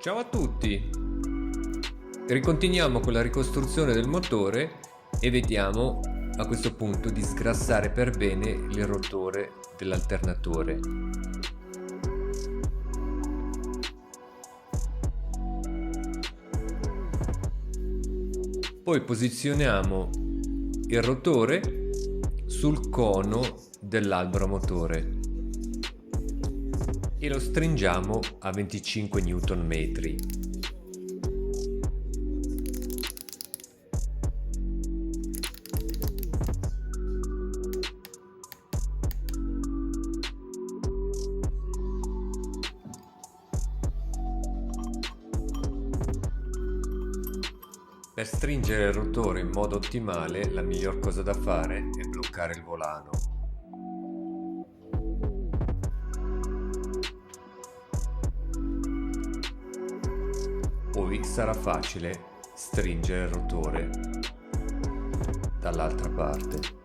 Ciao a tutti! Ricontinuiamo con la ricostruzione del motore e vediamo a questo punto di sgrassare per bene il rotore dell'alternatore. Poi posizioniamo il rotore sul cono dell'albero motore e lo stringiamo a 25 Nm. Per stringere il rotore in modo ottimale, la miglior cosa da fare è bloccare il volano. Poi sarà facile stringere il rotore dall'altra parte.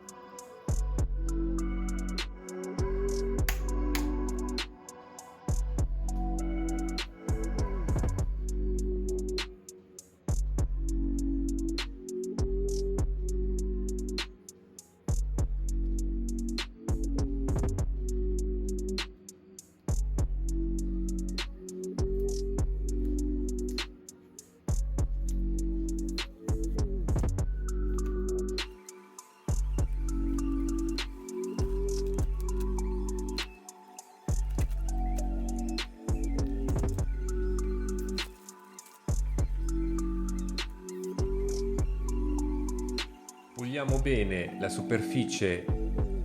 Puliamo bene la superficie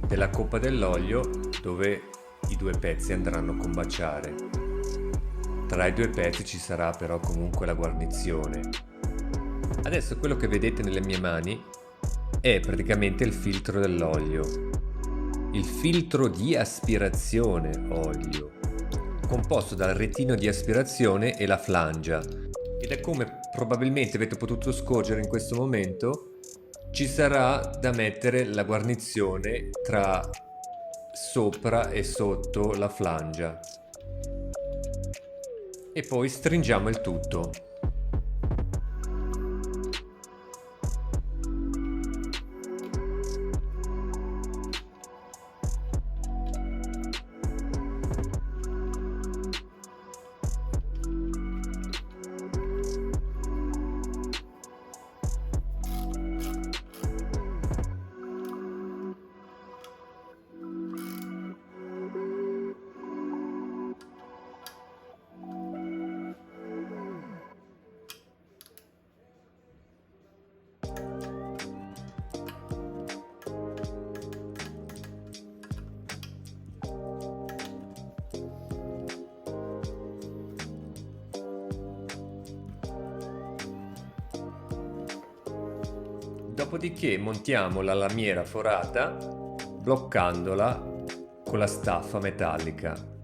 della coppa dell'olio dove i due pezzi andranno a combaciare. Tra i due pezzi ci sarà però comunque la guarnizione. Adesso quello che vedete nelle mie mani è praticamente il filtro dell'olio. Il filtro di aspirazione olio, composto dal retino di aspirazione e la flangia. E da come probabilmente avete potuto scorgere in questo momento, ci sarà da mettere la guarnizione tra sopra e sotto la flangia. E poi stringiamo il tutto. Dopodiché montiamo la lamiera forata bloccandola con la staffa metallica.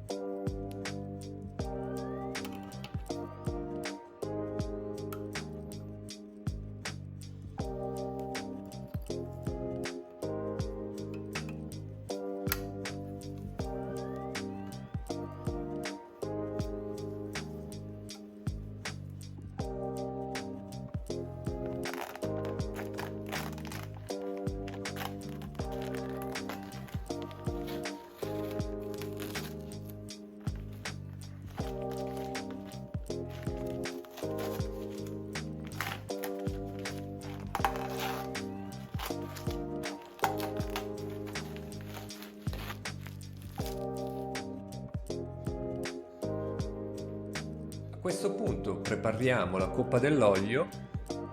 A questo punto prepariamo la coppa dell'olio,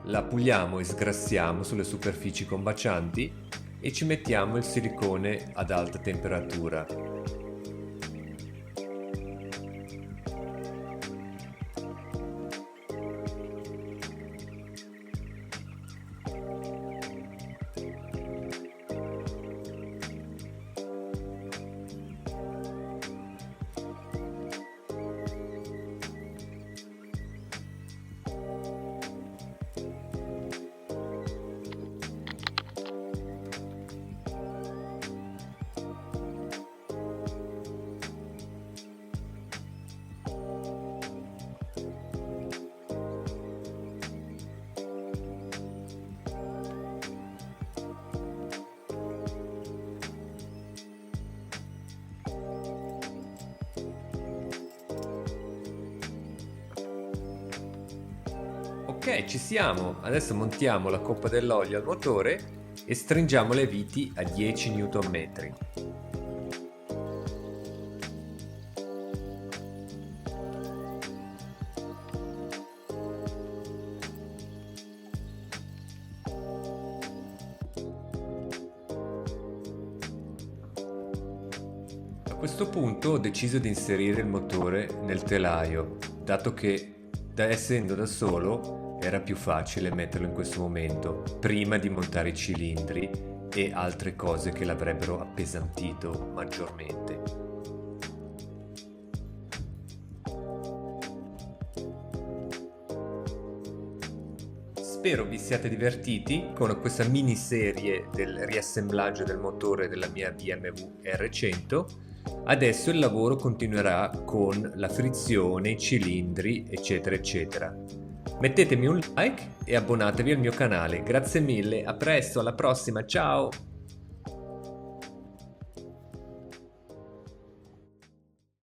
la puliamo e sgrassiamo sulle superfici combacianti e ci mettiamo il silicone ad alta temperatura. Ok, ci siamo. Adesso montiamo la coppa dell'olio al motore e stringiamo le viti a 10 Nm. A questo punto ho deciso di inserire il motore nel telaio, dato che, essendo da solo, era più facile metterlo in questo momento, prima di montare i cilindri e altre cose che l'avrebbero appesantito maggiormente. Spero vi siate divertiti con questa miniserie del riassemblaggio del motore della mia BMW R100. Adesso il lavoro continuerà con la frizione, i cilindri, eccetera eccetera. Mettetemi un like e abbonatevi al mio canale. Grazie mille, a presto, alla prossima, ciao!